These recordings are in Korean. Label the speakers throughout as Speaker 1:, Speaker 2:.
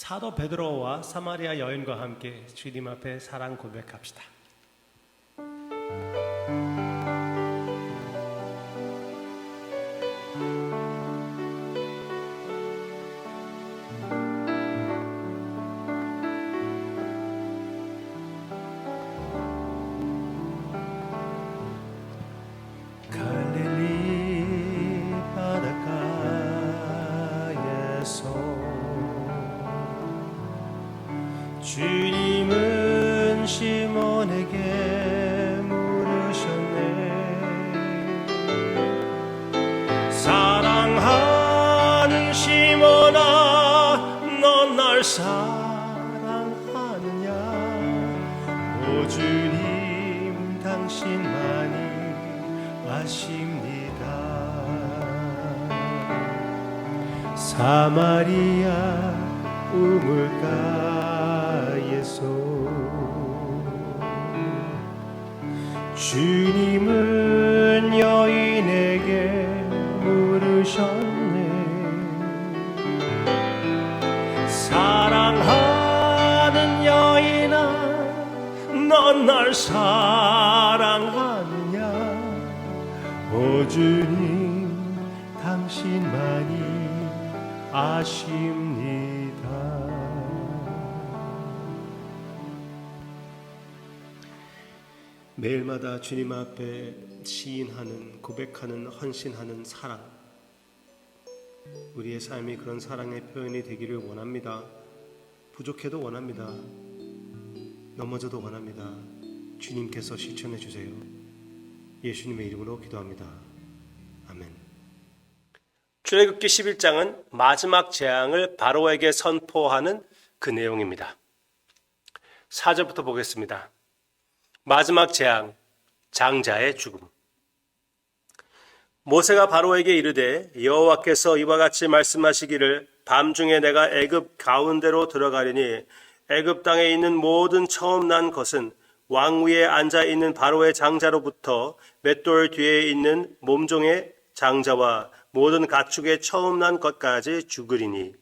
Speaker 1: 사도 베드로와 사마리아 여인과 함께 주님 앞에 사랑 고백합시다. 갈릴리 바닷가에서 주님은 시몬에게 물으셨네. 사랑하는 시몬아, 넌 날 사랑하느냐? 오 주님, 당신만이 아십니다. 사마리아 우물가에서 주님은 여인에게 물으셨네. 사랑하는 여인아, 넌 날 사랑하느냐? 오 주님, 당신만이 아십니다. 매일마다 주님 앞에 시인하는, 고백하는, 헌신하는 사랑, 우리의 삶이 그런 사랑의 표현이 되기를 원합니다. 부족해도 원합니다. 넘어져도 원합니다. 주님께서 실천해 주세요. 예수님의 이름으로 기도합니다. 아멘. 출애굽기 11장은 마지막 재앙을 바로에게 선포하는 그 내용입니다. 4절부터 보겠습니다. 마지막 재앙, 장자의 죽음. 모세가 바로에게 이르되 여호와께서 이와 같이 말씀하시기를 밤중에 내가 애굽 가운데로 들어가리니 애굽 땅에 있는 모든 처음 난 것은 왕 위에 앉아 있는 바로의 장자로부터 맷돌 뒤에 있는 몸종의 장자와 모든 가축의 처음 난 것까지 죽으리니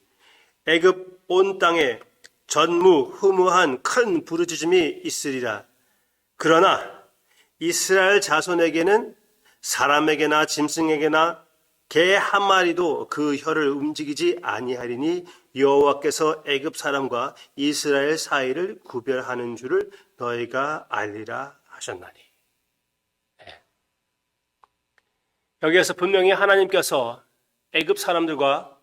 Speaker 1: 애굽 온 땅에 전무후무한 큰 부르짖음이 있으리라. 그러나 이스라엘 자손에게는 사람에게나 짐승에게나 개 한 마리도 그 혀를 움직이지 아니하리니 여호와께서 애굽 사람과 이스라엘 사이를 구별하는 줄을 너희가 알리라 하셨나니. 여기에서 분명히 하나님께서 애굽 사람들과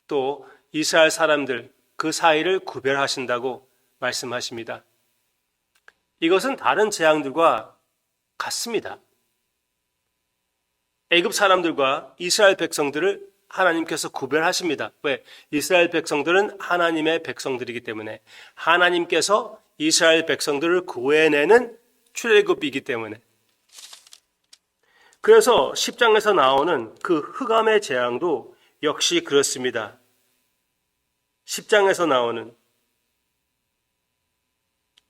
Speaker 1: 또 이스라엘 사람들 그 사이를 구별하신다고 말씀하십니다. 이것은 다른 재앙들과 같습니다. 애굽 사람들과 이스라엘 백성들을 하나님께서 구별하십니다. 왜? 이스라엘 백성들은 하나님의 백성들이기 때문에, 하나님께서 이스라엘 백성들을 구해내는 출애굽이기 때문에. 그래서 10장에서 나오는 그 흑암의 재앙도 역시 그렇습니다. 10장에서 나오는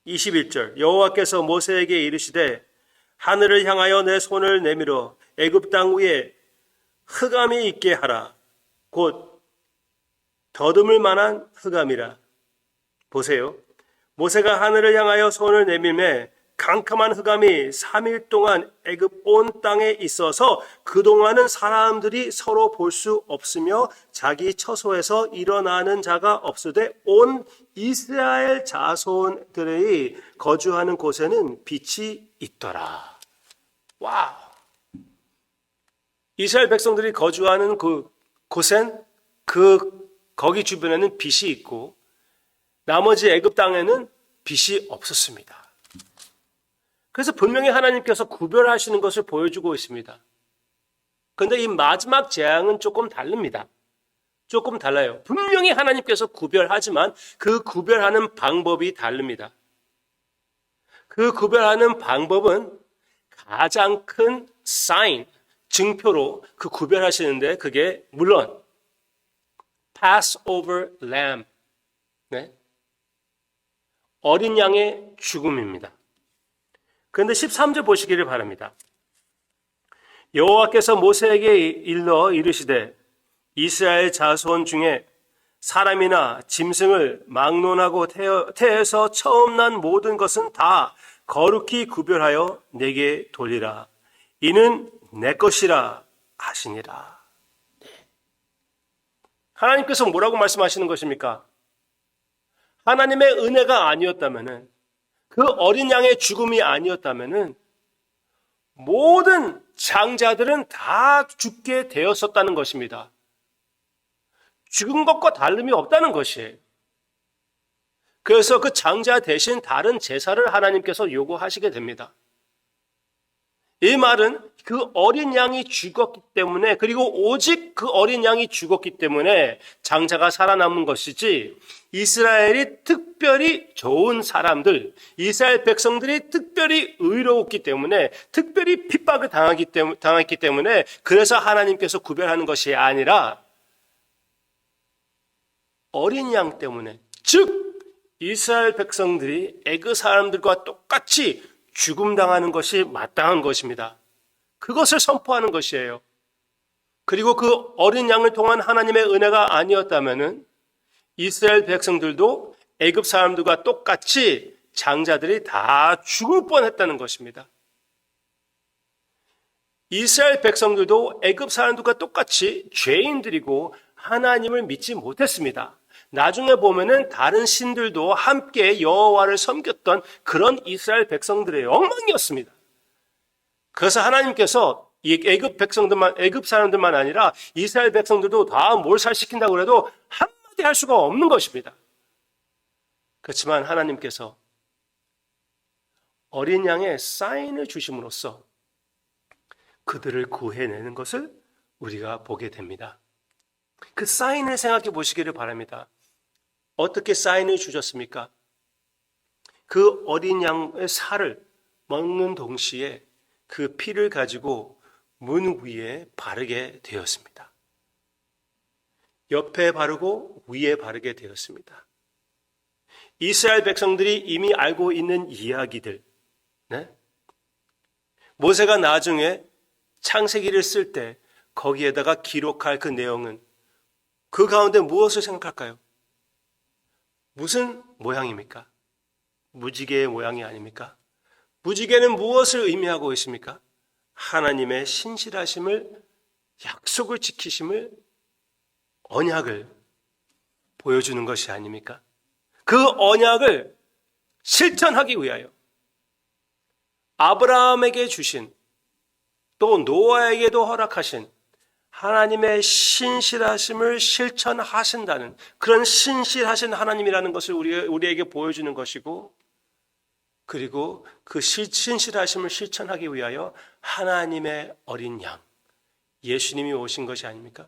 Speaker 1: 21절, 여호와께서 모세에게 이르시되 하늘을 향하여 내 손을 내밀어 애굽 땅 위에 흑암이 있게 하라. 곧 더듬을 만한 흑암이라. 보세요. 모세가 하늘을 향하여 손을 내밀매 캄캄한 흑암이 3일 동안 애굽 온 땅에 있어서 그동안은 사람들이 서로 볼 수 없으며 자기 처소에서 일어나는 자가 없으되 온 이스라엘 자손들이 거주하는 곳에는 빛이 있더라. 와우! 이스라엘 백성들이 거주하는 그 곳엔 거기 주변에는 빛이 있고 나머지 애굽 땅에는 빛이 없었습니다. 그래서 분명히 하나님께서 구별하시는 것을 보여주고 있습니다. 그런데 이 마지막 재앙은 조금 다릅니다. 조금 달라요. 분명히 하나님께서 구별하지만 그 구별하는 방법이 다릅니다. 그 구별하는 방법은 가장 큰 사인, 증표로 그 구별하시는데 그게 물론 Passover Lamb, 네? 어린 양의 죽음입니다. 그런데 13절 보시기를 바랍니다. 여호와께서 모세에게 일러 이르시되 이스라엘 자손 중에 사람이나 짐승을 막론하고 태에서 처음 난 모든 것은 다 거룩히 구별하여 내게 돌리라. 이는 내 것이라 하시니라. 하나님께서 뭐라고 말씀하시는 것입니까? 하나님의 은혜가 아니었다면은, 그 어린 양의 죽음이 아니었다면은 모든 장자들은 다 죽게 되었었다는 것입니다. 죽은 것과 다름이 없다는 것이에요. 그래서 그 장자 대신 다른 제사를 하나님께서 요구하시게 됩니다. 이 말은 그 어린 양이 죽었기 때문에, 그리고 오직 그 어린 양이 죽었기 때문에 장자가 살아남은 것이지, 이스라엘이 특별히 좋은 사람들, 이스라엘 백성들이 특별히 의로웠기 때문에, 특별히 핍박을 당했기 때문에 그래서 하나님께서 구별하는 것이 아니라 어린 양 때문에, 즉 이스라엘 백성들이 애굽 사람들과 똑같이 죽음당하는 것이 마땅한 것입니다. 그것을 선포하는 것이에요. 그리고 그 어린 양을 통한 하나님의 은혜가 아니었다면은 이스라엘 백성들도 애굽 사람들과 똑같이 장자들이 다 죽을 뻔했다는 것입니다. 이스라엘 백성들도 애굽 사람들과 똑같이 죄인들이고 하나님을 믿지 못했습니다. 나중에 보면은 다른 신들도 함께 여호와를 섬겼던 그런 이스라엘 백성들의 엉망이었습니다. 그래서 하나님께서 이 애굽 사람들만 아니라 이스라엘 백성들도 다 몰살시킨다고 해도 한마디 할 수가 없는 것입니다. 그렇지만 하나님께서 어린 양의 사인을 주심으로써 그들을 구해내는 것을 우리가 보게 됩니다. 그 사인을 생각해 보시기를 바랍니다. 어떻게 사인을 주셨습니까? 그 어린 양의 살을 먹는 동시에 그 피를 가지고 문 위에 바르게 되었습니다. 옆에 바르고 위에 바르게 되었습니다. 이스라엘 백성들이 이미 알고 있는 이야기들, 네? 모세가 나중에 창세기를 쓸 때 거기에다가 기록할 그 내용은 그 가운데 무엇을 생각할까요? 무슨 모양입니까? 무지개의 모양이 아닙니까? 무지개는 무엇을 의미하고 있습니까? 하나님의 신실하심을, 약속을 지키심을, 언약을 보여주는 것이 아닙니까? 그 언약을 실천하기 위하여 아브라함에게 주신, 또 노아에게도 허락하신 하나님의 신실하심을 실천하신다는 그런 신실하신 하나님이라는 것을 우리에게 보여주는 것이고, 그리고 그 신실하심을 실천하기 위하여 하나님의 어린 양, 예수님이 오신 것이 아닙니까?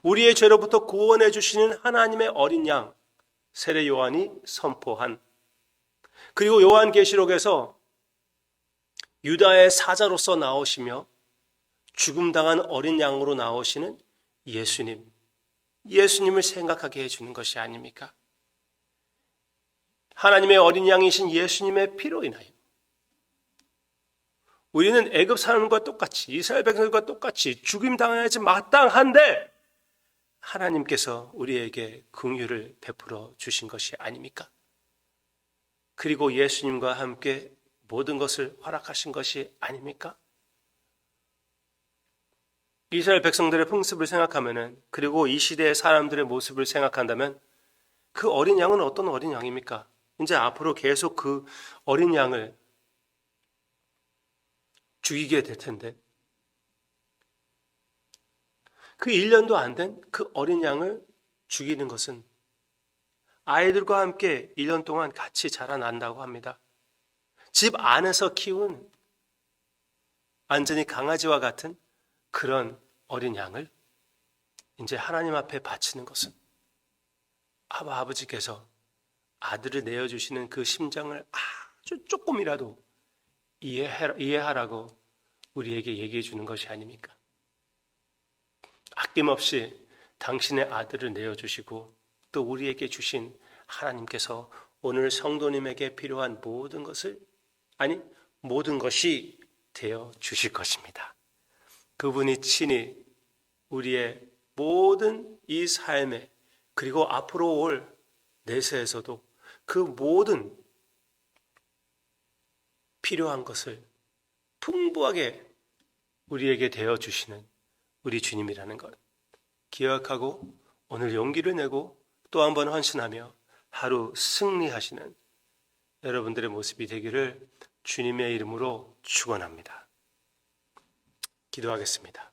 Speaker 1: 우리의 죄로부터 구원해 주시는 하나님의 어린 양, 세례 요한이 선포한, 그리고 요한계시록에서 유다의 사자로서 나오시며 죽음당한 어린 양으로 나오시는 예수님을 생각하게 해주는 것이 아닙니까? 하나님의 어린 양이신 예수님의 피로 인하여 우리는 애굽 사람과 똑같이, 이스라엘 백성들과 똑같이 죽임당해야지 마땅한데 하나님께서 우리에게 긍휼을 베풀어 주신 것이 아닙니까? 그리고 예수님과 함께 모든 것을 허락하신 것이 아닙니까? 이스라엘 백성들의 풍습을 생각하면은, 그리고 이 시대의 사람들의 모습을 생각한다면 그 어린 양은 어떤 어린 양입니까? 이제 앞으로 계속 그 어린 양을 죽이게 될 텐데, 그 1년도 안 된 그 어린 양을 죽이는 것은 아이들과 함께 1년 동안 같이 자라난다고 합니다. 집 안에서 키운 완전히 강아지와 같은 그런 어린 양을 이제 하나님 앞에 바치는 것은 아버지께서 아들을 내어주시는 그 심정을 아주 조금이라도 이해하라고 우리에게 얘기해 주는 것이 아닙니까? 아낌없이 당신의 아들을 내어주시고 또 우리에게 주신 하나님께서 오늘 성도님에게 필요한 모든 것이 되어 주실 것입니다. 그분이 친히 우리의 모든 이 삶에 그리고 앞으로 올 내세에서도 그 모든 필요한 것을 풍부하게 우리에게 되어주시는 우리 주님이라는 것 기억하고 오늘 용기를 내고 또 한 번 헌신하며 하루 승리하시는 여러분들의 모습이 되기를 주님의 이름으로 축원합니다. 기도하겠습니다.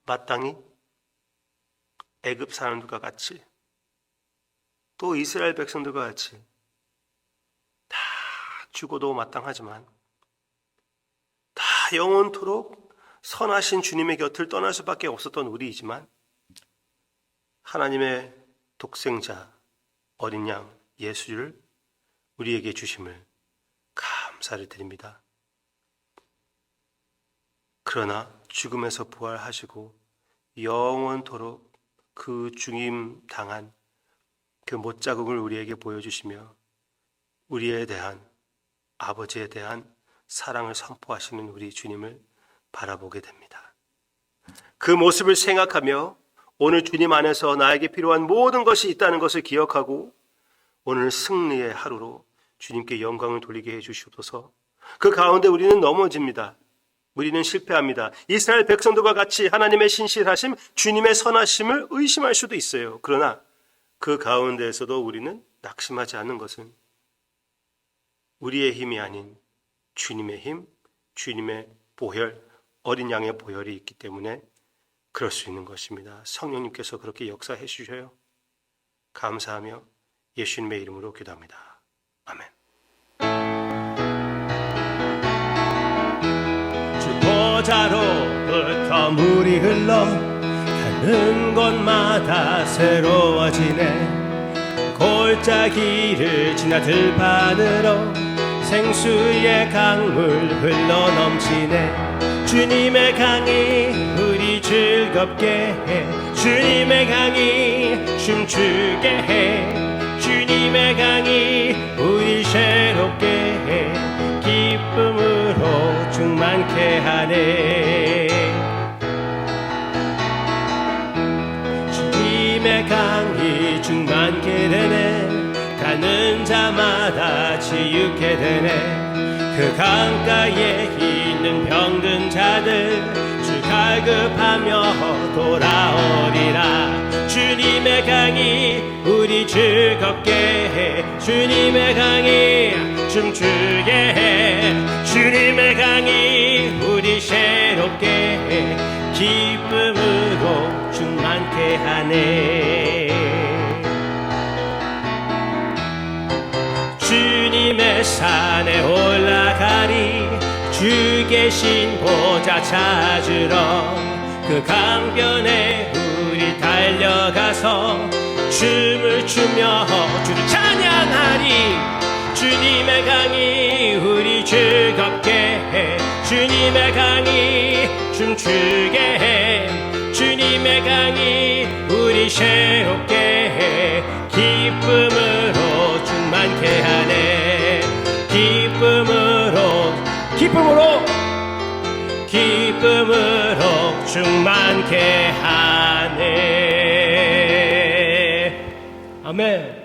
Speaker 1: 마땅히 애굽 사람들과 같이 또 이스라엘 백성들과 같이 다 죽어도 마땅하지만 다 영원토록 선하신 주님의 곁을 떠날 수밖에 없었던 우리이지만 하나님의 독생자 어린 양 예수를 우리에게 주심을 감사를 드립니다. 그러나 죽음에서 부활하시고 영원토록 그 죽임 당한 그 못자국을 우리에게 보여주시며 우리에 대한 아버지에 대한 사랑을 선포하시는 우리 주님을 바라보게 됩니다. 그 모습을 생각하며 오늘 주님 안에서 나에게 필요한 모든 것이 있다는 것을 기억하고 오늘 승리의 하루로 주님께 영광을 돌리게 해주시옵소서. 그 가운데 우리는 넘어집니다. 우리는 실패합니다. 이스라엘 백성들과 같이 하나님의 신실하심, 주님의 선하심을 의심할 수도 있어요. 그러나 그 가운데에서도 우리는 낙심하지 않는 것은 우리의 힘이 아닌 주님의 힘, 주님의 보혈, 어린 양의 보혈이 있기 때문에 그럴 수 있는 것입니다. 성령님께서 그렇게 역사해 주셔요. 감사하며 예수님의 이름으로 기도합니다. 아멘. 주 보좌로부터 물이 흘러 가는 곳마다 새로워지네. 골짜기를 지나 들판으로 생수의 강물 흘러 넘치네. 주님의 강이 우리 즐겁게 해. 주님의 강이 춤추게 해. 주님의 강이 우리 새롭게 해. 기쁨으로 충만케 하네. 주님의 강이 충만케 되네. 가는 자마다 치유케 되네. 그 강가에 있는 병든 자들 주 갈급하며 돌아오리라. 주님의 강이 우리 즐겁게 해. 주님의 강이 춤추게 해. 주님의 강이 우리 새롭게 해. 기쁨으로 충만케 하네. 주님의 산에 올라가리. 주 계신 보좌 찾으러 그 강변에 우리 달려가서 춤을 추며 주를 찬양하리. 주님의 강이 우리 즐겁게 해. 주님의 강이 춤추게 해. 주님의 강이 우리 새롭게 해. 기쁨으로 충만케 하네. 기쁨으로 충만케 하네. 아멘.